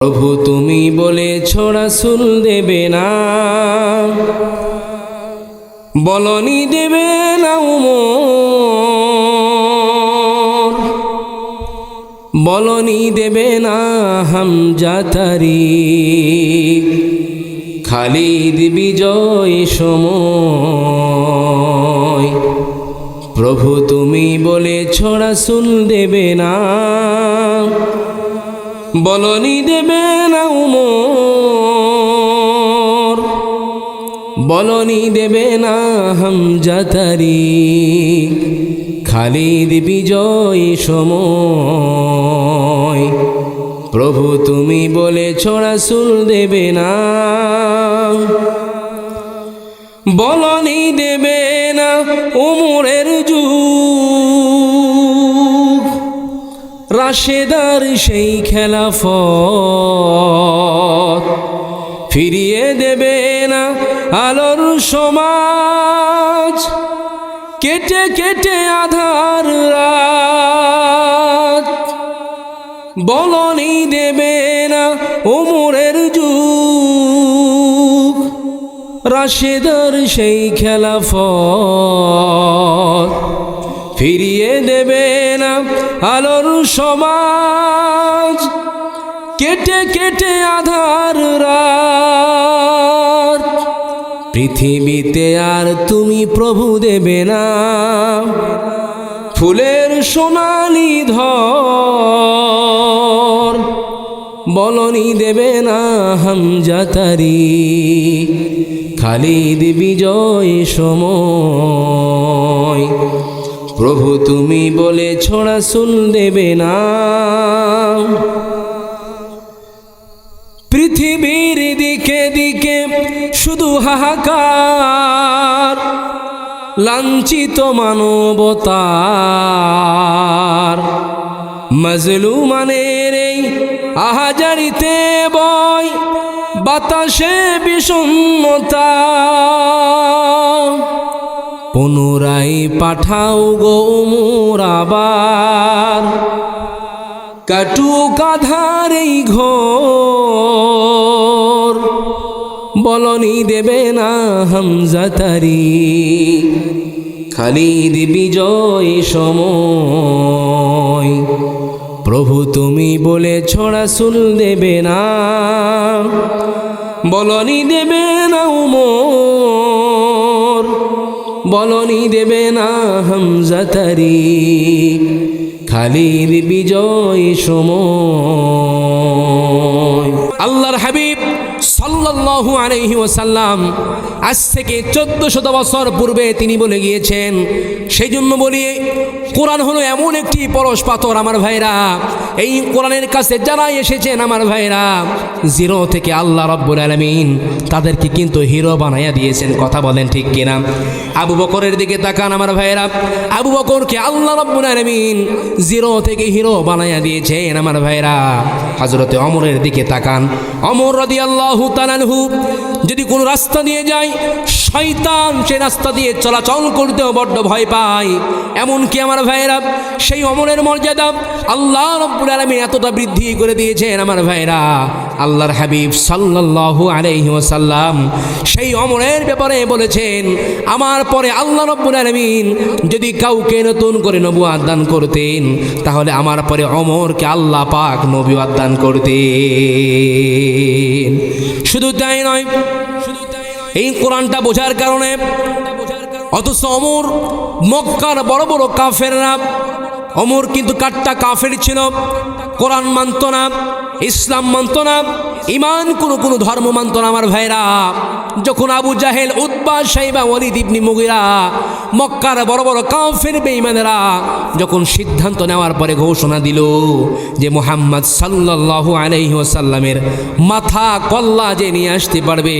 প্রভু তুমি বলেছ রাসূল দেবে না, বলনি দেবে না উমর, বলনি দেবে না হামজা তারিক, খালিদ বিজয় সময়। প্রভু তুমি বলেছ রাসূল দেবে না, বলনি দেবে না উমর, বলনি দেবে না হামজা তারিক, খালিদ বিজয় সময়। প্রভু তুমি বলেছ রাসূল দেবে না, বলনি দেবে না উমরের যুগ, রাশেদার সেই খেলাফত, ফিরিয়ে দেবে না আলোর সমাজ, কেটে কেটে আধার রাত। বলনি দেবে না উমরের যুগ, রাশেদার সেই খেলাফত, ফিরিয়ে দেবে না আলোর সমাজ, কেটে কেটে আধার রাত। পৃথিবীতে আর তুমি প্রভু দেবে না ফুলের সোনালি ধর, বলনি দেবে না হামজা তারিক, খালিদ বিজয় সময়। প্রভু তুমি বলেছ রাসূল দেবে না, পৃথিবীর দিকে দিকে শুধু হাহাকার, লাঞ্ছিত মানবতার, মাজলুমানের এই আহাজারিতে বয় বাতাসে বিষণ্ণতা। পুনরায় পাঠাও গো উমর আবার, কাটুক আধার এই ঘোর, বলনি দেবে না হামজা তারিক, খালিদ বিজয় সময়। প্রভু তুমি বলেছ রাসূল দেবে না, বলনি দেবে না উমর, বলনি দেবে না হামজা তারিক, খালিদ বিজয় সময়। আল্লাহর হাবিব সাল্লাল্লাহু আলাইহি ওয়াসাল্লাম আজ থেকে 1400 বছর পূর্বে তিনি বলে গিয়েছেন। সেই জন্য বলি, কোরআন হলো এমন একটি পরশ পাথর আমার ভাইরা, এই কোরআনের কাছে যারা এসেছেন আমার ভাইরা, জিরো থেকে আল্লাহ রাব্বুল আলামিন তাদেরকে কিন্তু হিরো বানাইয়া দিয়েছেন। কথা বলেন ঠিক কিনা? আবু বকরের দিকে তাকান আমার ভাইরা, আবু বকরকে আল্লাহ রাব্বুল আলামিন জিরো থেকে হিরো বানাইয়া দিয়েছেন আমার ভাইরা। হযরতে ওমরের দিকে তাকান, ওমর রাদিয়াল্লাহু তাআলা আনহু যদি কোনো রাস্তা দিয়ে যায়, শয়তান সেই রাস্তা দিয়ে চলাচল করতেও বড্ড ভয় পায়। এমনকি আমার ভাইরা সেই ওমরের মর্যাদা আল্লাহ রাব্বুল আলামিন এতটা বৃদ্ধি করে দিয়েছেন আমার ভাইরা। আল্লাহর হাবিব সাল্লাল্লাহু আলাইহি ওয়াসাল্লাম সেই ওমরের ব্যাপারে বলেছেন, আমার পরে আল্লাহ রাব্বুল আলামিন যদি কাউকে নতুন করে নবুয়ত দান করতেন, তাহলে আমার পরে ওমরকে আল্লাহ পাক নবুয়ত দান করতেন। শুধু তাই নয়, এই কোরআনটা বোঝার কারণে, অথচ ওমর মক্কার বড় বড় কাফেররা, ওমর কিন্তু কাট্টা কাফের ছিল, কোরআন মানত না, ইসলাম মানত না, ইমান কোনো ধর্ম মানত না আমার ভাইরা। যখন আবু জাহেল, উতবা, শাইবা, ওয়ালিদ ইবনে মুগিরা, মক্কার বড় বড় কাফের বেঈমানেরা যখন সিদ্ধান্ত নেওয়ার পরে ঘোষণা দিল যে মুহাম্মদ সাল্লাল্লাহু আলাইহি ওয়াসাল্লামের মাথা কল্লা যে নিয়ে আসতে পারবে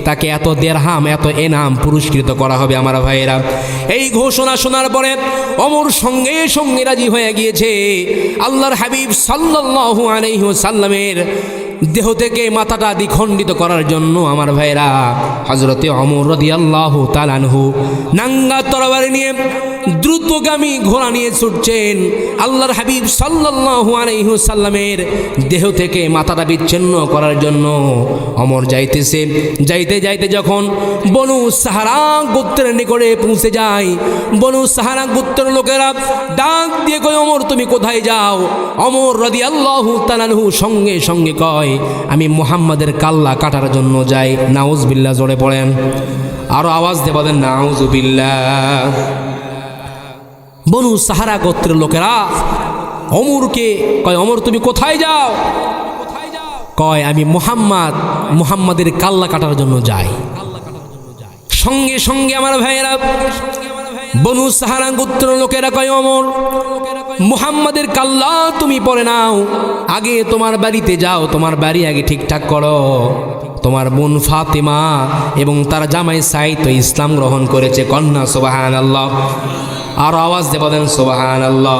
তাকে এত দিরহাম, এত এনাম পুরস্কৃত করা হবে আমার ভাইয়েরা। এই ঘোষণা শোনার পরে ওমর সঙ্গে সঙ্গে রাজি হয়ে গিয়েছে আল্লাহর হাবিব সাল্লাল্লাহু আলাইহি ওয়াসাল্লামের দেহ থেকে মাথাটা দ্বিখণ্ডিত করার জন্য আমার ভাইরা। হযরতে ওমর রাদিয়াল্লাহু তাআলা আনহু নাঙ্গা তরবারি নিয়ে দ্রুতগামী ঘোড়া নিয়ে ছুটছেন। আল্লাহর হাবিব সাল্লাল্লাহু আলাইহি ওয়াসাল্লামের দেহ থেকে মাথাটা বিচ্ছিন্ন করার জন্য ওমর যাইতেছে। যাইতে যাইতে যখন বনু সাহারা গোত্রের নিকটে পৌঁছে যায়, বনু সাহারা গোত্রের লোকেরা ডাক দিয়ে কয়, ওমর তুমি কোথায় যাও? ওমর রাদিয়াল্লাহু তাআলা আনহু সঙ্গে সঙ্গে কয়, আমি মুহাম্মাদের কাল্লা কাটার জন্য যাই। নাউজুবিল্লাহ, জোরে পড়েন, আরো আওয়াজ দিয়ে বলেন নাউজুবিল্লাহ। বনু সাহারা গোত্রের লোকেরা ওমরকে কয়, ওমর তুমি কোথায় যাও? কয়, আমি মুহাম্মাদের কাল্লা কাটার জন্য যাই। সঙ্গে সঙ্গে আমার ভাইয়েরা, বনু সাহারা গোত্রের লোকেরা কয়, ওমর মুহাম্মাদের কাল্লা তুমি পরে নাও, আগে তোমার বাড়িতে যাও, তোমার বাড়ি আগে ঠিকঠাক করো। তোমার বোন ফাতেমা এবং তার জামাই সাঈদ তো ইসলাম গ্রহণ করেছে। কন্যা সুবহানাল্লাহ, আর আওয়াজ দিয়ে বলেন সুবহানাল্লাহ।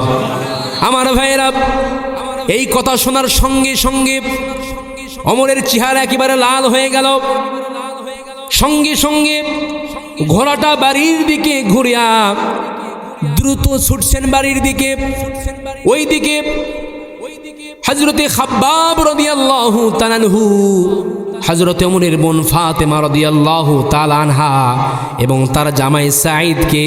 আমার ভাইয়েরা, এই কথা শোনার সঙ্গে সঙ্গে ওমরের চেহারা একেবারে লাল হয়ে গেল। সঙ্গে সঙ্গে ঘোড়াটা বাড়ির দিকে ঘুরিয়া দ্রুত ছুটছেন বাড়ির দিকে। ওই দিকে হযরতে খাব্বাব রাদিয়াল্লাহু তাআলা আনহু, হযরতে ওমরের বোন ফাতেমা রাদিয়াল্লাহু তাআলা আনহা এবং তার জামাই সাঈদকে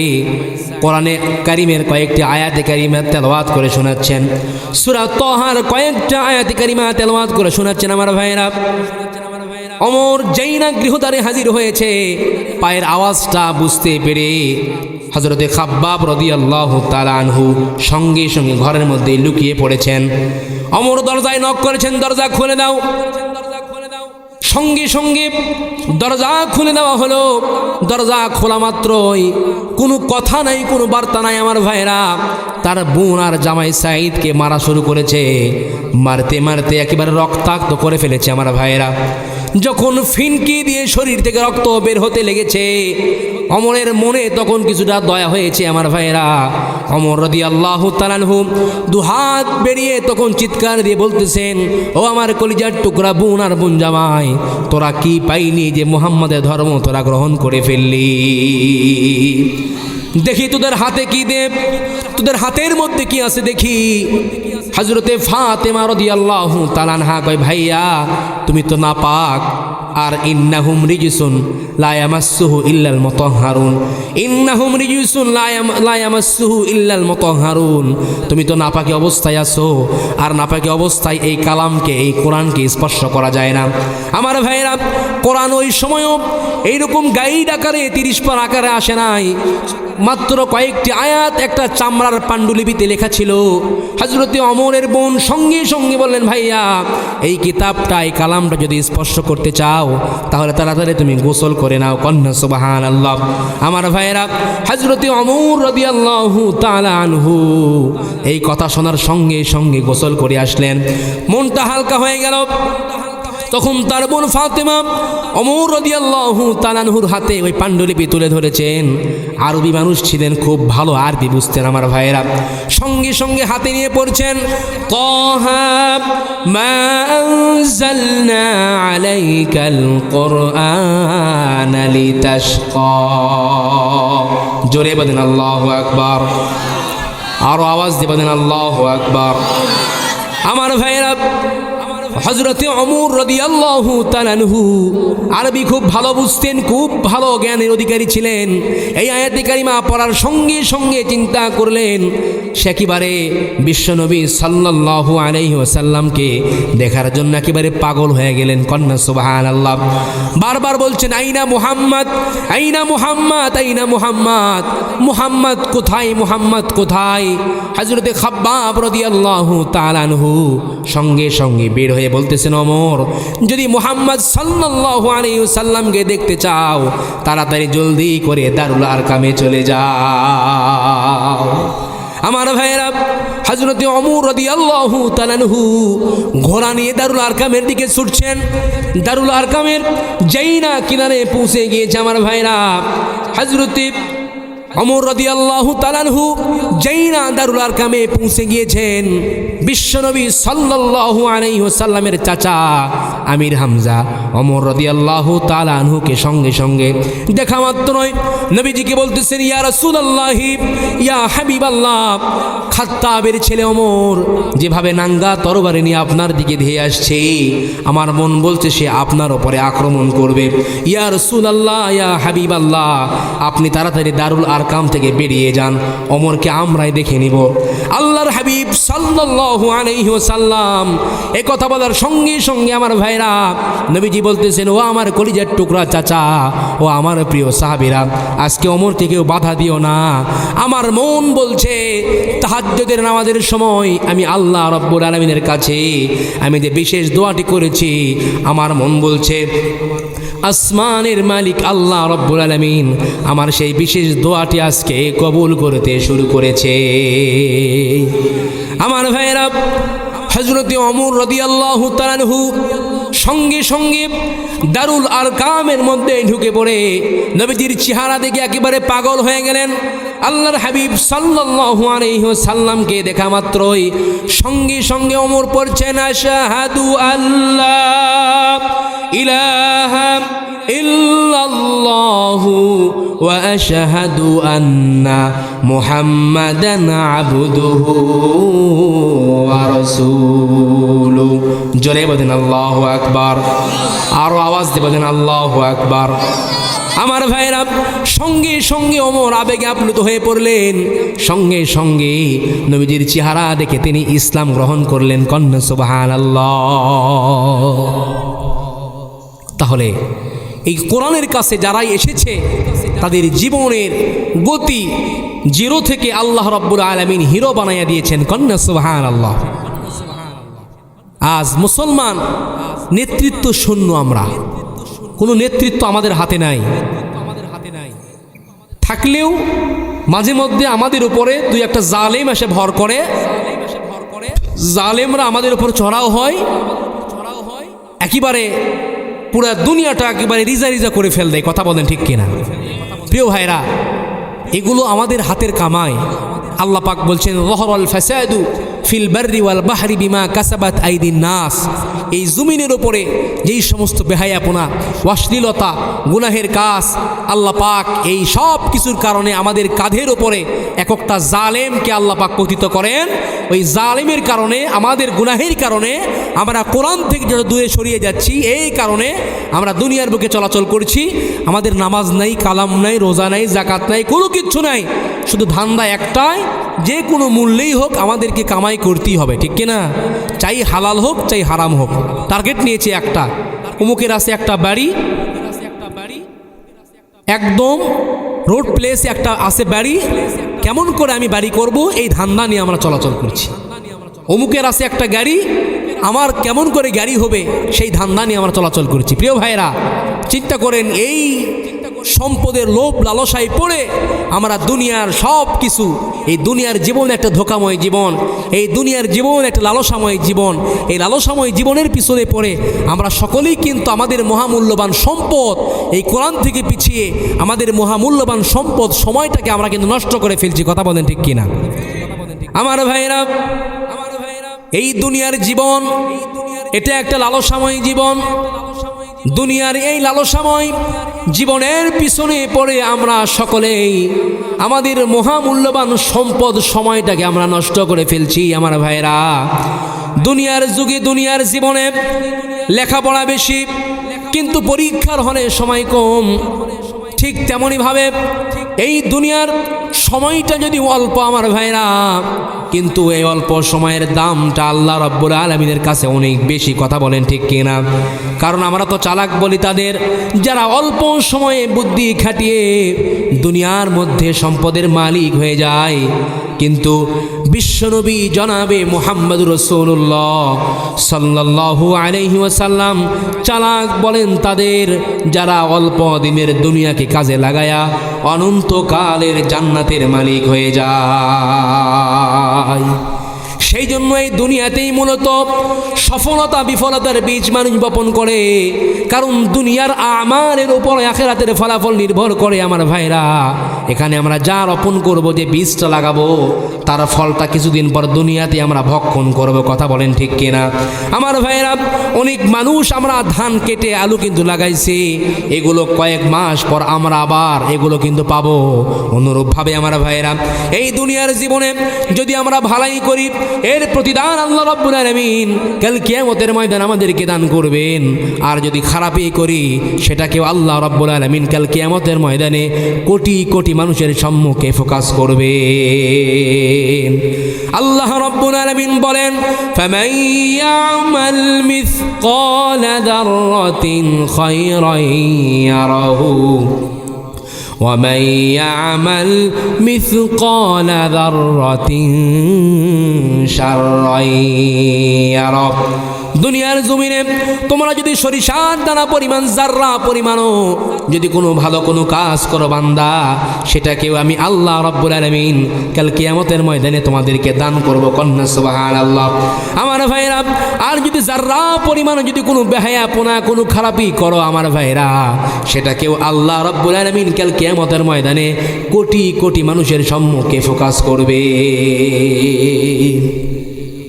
কোরআনে কারীমের কয়েকটি আয়াতে কারিমা তেলাওয়াত করে শোনাচ্ছেন। সূরা তাহার কয়েকটা আয়াতে কারিমা তেলাওয়াত করে শোনাচ্ছেন। আমার ভাইয়েরা, ওমর যেই না গৃহদ্বারে হাজির হয়েছে, পায়ের আওয়াজটা বুঝতে পেরে হযরতে খাব্বাব রাদিয়াল্লাহু তাআলা আনহু সঙ্গে সঙ্গে ঘরের মধ্যে লুকিয়ে পড়েছেন। ওমর দরজায় নক করেছেন, দরজা খুলে দাও। সঙ্গে সঙ্গে দরজা খুলে দেওয়া হলো। দরজা খোলা মাত্রই কোনো কথা নাই, কোনো বার্তা নাই। আমার ভাইরা, তার বোন আর জামাই সাঈদকে মারা শুরু করেছে। মারতে মারতে একেবারে রক্তাক্ত করে ফেলেছে। আমার ভাইরা, যখন ফিনকি দিয়ে শরীর থেকে রক্ত বের হতে লেগেছে, ওমরের মনে তখন কিছুটা দয়া হয়েছে। আমার ভাইরা, ওমর রাদিয়াল্লাহু তাআলা আনহু দুহাত বেরিয়ে তখন চিৎকার দিয়ে বলতেছেন, ও আমার কলিজার টুকরা বোন আর বোন জামাই, তোরা কি পাইনি যে মুহাম্মাদের ধর্ম তোরা গ্রহণ করে ফেললি? দেখি তোদের হাতে কি দে, তোদের হাতের মধ্যে কি আছে দেখি। হযরতে ফাতেমা রাদিয়াল্লাহু তাআলা আনহা কয়, ভাইয়া তুমি তো নাপাক, আর ইন্নাহুম রিজসুন লা ইয়ামাসসুহু ইল্লাল মুতাহহারুন, ইন্নাহুম রিজসুন লা ইয়ামাসসুহু ইল্লাল মুতাহহারুন। তুমি তো নাপাকি অবস্থায় আছো, আর নাপাকি অবস্থায় এই কালামকে, এই কোরআনকে স্পর্শ করা যায় না। আমার ভাইরা, কোরআন ওই সময়ও এইরকম গাইড আকারে 30 পার আকারে আসে নাই। মাত্র কয়েকটি আয়াত একটা চামড়ার পাণ্ডুলিপিতে লেখা ছিল। হযরতে ওমরের বোন সঙ্গে সঙ্গে বললেন, ভাইয়া এই কিতাবটা, এই কালামটা যদি স্পর্শ করতে চাও তাহলে তাড়াতাড়ি তুমি গোসল করে নাও। কন্যা সুবহানাল্লাহ। আমার ভাইয়েরা, হযরতে ওমর রাদিয়াল্লাহু তাআলা আনহু এই কথা শোনার সঙ্গে সঙ্গে গোসল করে আসলেন। মনটা হালকা হয়ে গেল। তখন তার বোন ফাতেমা ওমর রাদিয়াল্লাহু তাআলা আনহুর হাতে ওই পাণ্ডুলিপি তুলে ধরেছেন। আরবি মানুষ ছিলেন, খুব ভালো আরবি বুঝতেন। আমার ভাইয়েরা, সঙ্গে সঙ্গে হাতে নিয়ে পড়ছেন, তাহা মা আনজালনা আলাইকাল কুরআনা লিতাশকা। জোরে বলেন আল্লাহু আকবার, আরো আওয়াজ দিয়ে বলেন আল্লাহু আকবার। আমার ভাইয়েরা, হযরতে ওমর রাদিয়াল্লাহু তাআলা আনহু আরবি খুব ভালো বুঝতেন, খুব ভালো জ্ঞানের অধিকারী ছিলেন। এই আয়াতে কারিমা পড়ার সঙ্গে সঙ্গে চিন্তা করলেন, সে একেবারে বিশ্বনবী সাল্লাল্লাহু আলাইহি ওয়াসাল্লামকে দেখার জন্য একেবারে পাগল হয়ে গেলেন। কন্যা সুবহানাল্লাহ। বারবার বলছেন, আইনা মুহাম্মদ, আইনা মুহাম্মদ, আইনা মুহাম্মদ, মুহাম্মদ কোথায়, মুহাম্মদ কোথায়? হযরতে খাব্বাব রাদিয়াল্লাহু তাআলা আনহু সঙ্গে সঙ্গে বের হয়ে বলতেছেন, ওমর যদি মুহাম্মদ সাল্লাল্লাহু আলাইহি ওয়াসাল্লামকে দেখতে চাও তাড়াতাড়ি জলদি করে দারুল আরকামে চলে যাও। আমার ভাইয়েরা, হযরতে ওমর রাদিয়াল্লাহু তাআলা আনহু ঘোড়া নিয়ে দারুল আরকামের দিকে ছুটছেন। দারুল আরকামের যেই না কিনারে পৌঁছে গিয়েছে, আমার ভাইয়েরা, হযরতে ওমর রাদিয়াল্লাহু তাআলা আনহু যেই না দারুল আরকামে পৌঁছে গিয়েছেন, বিশ্বনবী সাল্লাল্লাহু আলাইহি ওয়াসাল্লামের চাচা আমির হামজা ওমর রাদিয়াল্লাহু তাআলা আনহুকে সঙ্গে সঙ্গে দেখা মাত্রই নবীজিকে বলতেছেন, ইয়া রাসূলুল্লাহি ইয়া হাবিবাল্লাহ, খাত্তাবের ছেলে ওমর যেভাবে নাঙ্গা তরবারি নিয়ে আপনার দিকে ধেয়ে আসছে, আমার মন বলছে সে আপনার উপরে আক্রমণ করবে। ইয়া রাসূলুল্লাহ ইয়া হাবিবাল্লাহ, আপনি তাড়াতাড়ি দারুল আরকাম থেকে বেরিয়ে যান, ওমরকে আমরাই দেখে নিব। আল্লাহর হাবিব সাল্লাল্লাহু আলাইহি ওয়াসাল্লাম এই কথা বলার সঙ্গে সঙ্গে আমার ভাইরা নবীজি বলতেছেন, ও আমার কলিজার টুকরা চাচা, ও আমার প্রিয় সাহাবীরা, আজকে ওমরকে কেউ বাধা দিও না। আমার মন বলছে তাহাজ্জুদের নামাজের সময় আমি আল্লাহ রাব্বুল আলামিনের কাছে আমি যে বিশেষ দোয়াটি করেছি, আমার মন বলছে আসমানের মালিক আল্লাহ রাব্বুল আলামিন আমার সেই বিশেষ দোয়াটি আজকে কবুল করতে শুরু করেছে। আমার ভাইরা, হযরতে ওমর রাদিয়াল্লাহু তাআলা আনহু সঙ্গে সঙ্গে দারুল আরকামের মধ্যে ঢুকে পড়ে নবীজির চেহারা দেখে একেবারে পাগল হয়ে গেলেন। আল্লাহর হাবিব সাল্লাল্লাহু আলাইহি ওয়াসাল্লামকে দেখা মাত্রই সঙ্গে সঙ্গে ওমর পড়ছেন, আশহাদু আল্লাহ ইলাহা ইল্লাল্লাহু ওয়া আশহাদু আন্না মুহাম্মাদান আবদুহু ওয়া রাসূলুহু। জোরে বলেন আল্লাহু আকবার, আরো আওয়াজ দিয়ে বলেন আল্লাহু আকবার। আমার ভাইরা, সঙ্গে সঙ্গে ওমর আবেগে আপ্লুত হয়ে পড়লেন, সঙ্গে সঙ্গে নবীজির চেহারা দেখে তিনি ইসলাম গ্রহণ করলেন। কন্যা সুবহানাল্লাহ। তাহলে এই কোরআনের কাছে যারাই এসেছে তাদের জীবনের গতি জিরো থেকে আল্লাহ রাব্বুল আলামিন হিরো বানাইয়া দিয়েছেন। কন্যা সুবহানাল্লাহ। আজ মুসলমান নেতৃত্ব শূন্য, আমরা কোনো নেতৃত্ব আমাদের হাতে নাই, থাকলেও মাঝে মধ্যে আমাদের উপরে দুই একটা জালেম এসে ভর করে, জালেমরা আমাদের উপর চড়াও হয়, একেবারে পুরা দুনিয়াটা একেবারে রিজা রিজা করে ফেল দেয়। কথা বলেন ঠিক কিনা? প্রিয় ভাইরা, এগুলো আমাদের হাতের কামাই। আল্লাহ পাক বলছেন, যহরাল ফাসাদু ফিল বাররি ওয়াল বাহরি বিমা কাসাবাত আইদিন নাস। এই জমিনের উপরে যেই সমস্ত বেহায়াপনা, অশ্লীলতা, গুনাহের কাজ, আল্লাহ পাক এই সব কিছুর কারণে আমাদের কাঁধের উপরে এক একটা জালেমকে আল্লাহ পাক পতিত করেন। ওই জালেমের কারণে, আমাদের গুনাহের কারণে আমরা কোরআন থেকে যেটা দূরে সরিয়ে যাচ্ছি, এই কারণে আমরা দুনিয়ার বুকে চলাচল করছি। আমাদের নামাজ নাই, কালাম নাই, রোজা নাই, জাকাত নাই, কোনো কিচ্ছু নাই, শুধু ধান্দা একটাই, যে কোনো মূল্যেই হোক আমাদেরকে কামাই করতেই হবে। ঠিক কিনা? চাই হালাল হোক চাই হারাম হোক, টার্গেট নিয়েছে একটা। অমুকের আছে একটা বাড়ি, একদম রোড প্লেসে একটা আছে বাড়ি, কেমন করে আমি বাড়ি করব, এই ধান্দা নিয়ে আমরা চলাচল করছি। অমুকের আছে একটা গাড়ি, আমার কেমন করে গাড়ি হবে, সেই ধান্দা নিয়ে আমরা চলাচল করছি। প্রিয় ভাইরা, চিন্তা করেন, এই সম্পদের লোভ লালসায় পড়ে আমরা দুনিয়ার সব কিছু, এই দুনিয়ার জীবন একটা ধোকাময় জীবন, এই দুনিয়ার জীবন একটা লালসাময় জীবন, এই লালসাময় জীবনের পিছনে পড়ে আমরা সকলেই কিন্তু আমাদের মহামূল্যবান সম্পদ, এই কোরআন থেকে পিছিয়ে আমাদের মহামূল্যবান সম্পদ সময়টাকে আমরা কিন্তু নষ্ট করে ফেলছি। কথা বলেন ঠিক কিনা? আমার ভাইরা, এই দুনিয়ার জীবন এটা একটা লালসাময় জীবন। দুনিয়ার এই লালসাময় জীবনের পিছনে পড়ে আমরা সকলেই আমাদের মহামূল্যবান সম্পদ সময়টাকে আমরা নষ্ট করে ফেলছি। আমার ভাইরা, দুনিয়ার যুগে, দুনিয়ার জীবনে লেখাপড়া বেশি, কিন্তু পরীক্ষার হলে সময় কম। ঠিক তেমনইভাবে এই দুনিয়ার সময়টা যদি অল্প আমার ভাইরা, কিন্তু এই অল্প সময়ের দামটা আল্লাহ রাব্বুল আলামিনের কাছে অনেক বেশি। কথা বলেন ঠিক কিনা? কারণ আমরা তো চালাক বলি তাদের, যারা অল্প সময়ে বুদ্ধি খাটিয়ে দুনিয়ার মধ্যে সম্পদের মালিক হয়ে যায়। কিন্তু বিশ্বনবী জনাবে মুহাম্মদুর রাসূলুল্লাহ সাল্লাল্লাহু আলাইহি ওয়াসাল্লাম চালাক বলেন তাদের, যারা অল্প দিনের দুনিয়াকে কাজে লাগায়া অনন্তকালের জান্নাতের মালিক হয়ে যায়। সেই জন্য এই দুনিয়াতেই মূলত সফলতা বিফলতার বীজ মানুষ বপন করে, কারণ দুনিয়ার আমালের উপর আখিরাতের ফলাফল নির্ভর করে। আমার ভাইরা, এখানে আমরা যা রোপণ করব, যে বীজটা লাগাবো, তার ফলটা কিছুদিন পর দুনিয়াতে আমরা ভক্ষণ করব। কথা বলেন ঠিক কিনা? আমার ভাইরা, অনেক মানুষ আমরা ধান কেটে আলু কিন্তু লাগাইছি, এগুলো কয়েক মাস পর আমরা আবার এগুলো কিন্তু পাবো। অনুরূপভাবে আমার ভাইরা, এই দুনিয়ার জীবনে যদি আমরা ভালাই করি, এর প্রতিদান আল্লাহ রাব্বুল আলামিন কাল কিয়ামতের ময়দানে আমাদেরকে দান করবেন। আর যদি খারাপই করি, সেটাকেও আল্লাহ রাব্বুল আলামিন কাল কিয়ামতের ময়দানে কোটি কোটি মানুষের সম্মুখে ফোকাস করবেন। আল্লাহ রাব্বুল আলামিন বলেন, ফামান ইয়ামাল মিসকালা যাররাতিন খায়রান ইয়ারাহু ومن يعمل مثقال ذرة شرا يره। দুনিয়ার জমিনে তোমরা যদি সরিষার দানা পরিমাণ, জাররা পরিমাণও যদি কোনো ভালো কোনো কাজ করো বান্দা, সেটাকেও আমি আল্লাহ রাব্বুল আলামিন কাল কিয়ামতের ময়দানে তোমাদেরকে দান করব। কন্যা সুবহানাল্লাহ। আমার ভাইরা, আর যদি জাররা পরিমাণও যদি কোনো বেহায়াপনা, কোনো খারাপই করো আমার ভাইরা, সেটাকেও আল্লাহ রাব্বুল আলামিন কাল কিয়ামতের ময়দানে কোটি কোটি মানুষের সম্মুখে ফোকাস করবে।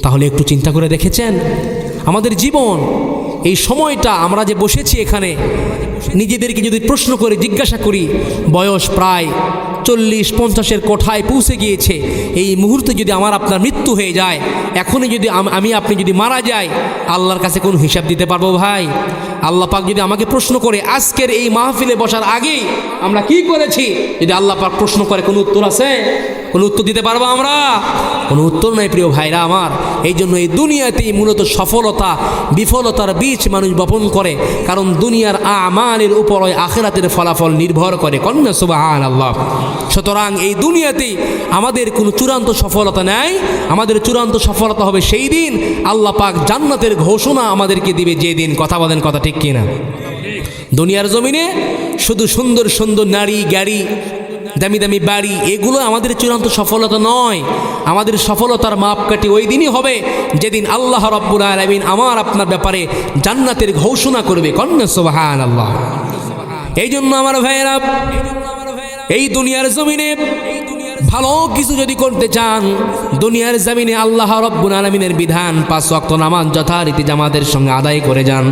তাহলে একটু চিন্তা করে দেখেছেন আমাদের জীবন, এই সময়টা আমরা যে বসেছি এখানে, নিজেদেরকে যদি প্রশ্ন করে জিজ্ঞাসা করি, বয়স প্রায় 40-50-এর কোঠায় পৌঁছে গিয়েছে। এই মুহূর্তে যদি আমার আপনার মৃত্যু হয়ে যায়, এখনই যদি আমি আপনি যদি মারা যাই, আল্লাহর কাছে কোনো হিসাব দিতে পারবো ভাই? আল্লাহ পাক যদি আমাকে প্রশ্ন করে আজকের এই মাহফিলে বসার আগেই আমরা কি করেছি, যদি আল্লাহ পাক প্রশ্ন করে, কোনো উত্তর আছে? কোনো উত্তর দিতে পারবো আমরা? কোনো উত্তর নাই প্রিয় ভাইরা আমার। এই জন্য এই দুনিয়াতেই মূলত সফলতা বিফলতার বীজ মানুষ বপন করে, কারণ দুনিয়ার আমালের উপর আখিরাতের ফলাফল নির্ভর করে। কন্যা সুবহানাল্লাহ। সুতরাং এই দুনিয়াতেই আমাদের কোনো চূড়ান্ত সফলতা নেই। আমাদের চূড়ান্ত সফলতা হবে সেই দিন আল্লাহ পাক জান্নাতের ঘোষণা আমাদেরকে দিবে যে দিন। কথা বলেন, কথা ঠিক কিনা? দুনিয়ার জমিনে শুধু সুন্দর সুন্দর নারী, গাড়ি, দামি দামি বাড়ি, এগুলো আমাদের চূড়ান্ত সফলতা নয়। আমাদের সফলতার মাপকাঠি ওই দিনই হবে যেদিন আল্লাহ রাব্বুল আলামিন আমার আপনার ব্যাপারে জান্নাতের ঘোষণা করবে। কন্যা সুবহানাল্লাহ। এই জন্য আমার ভাইয়েরা, এই দুনিয়ার জমিনে ভালো কিছু যদি করতে চান, দুনিয়ার জমিনে আল্লাহ রাব্বুল আলামিনের বিধান 5 ওয়াক্ত নামাজ যথারীতি জামাতের সঙ্গে আদায় করে যান।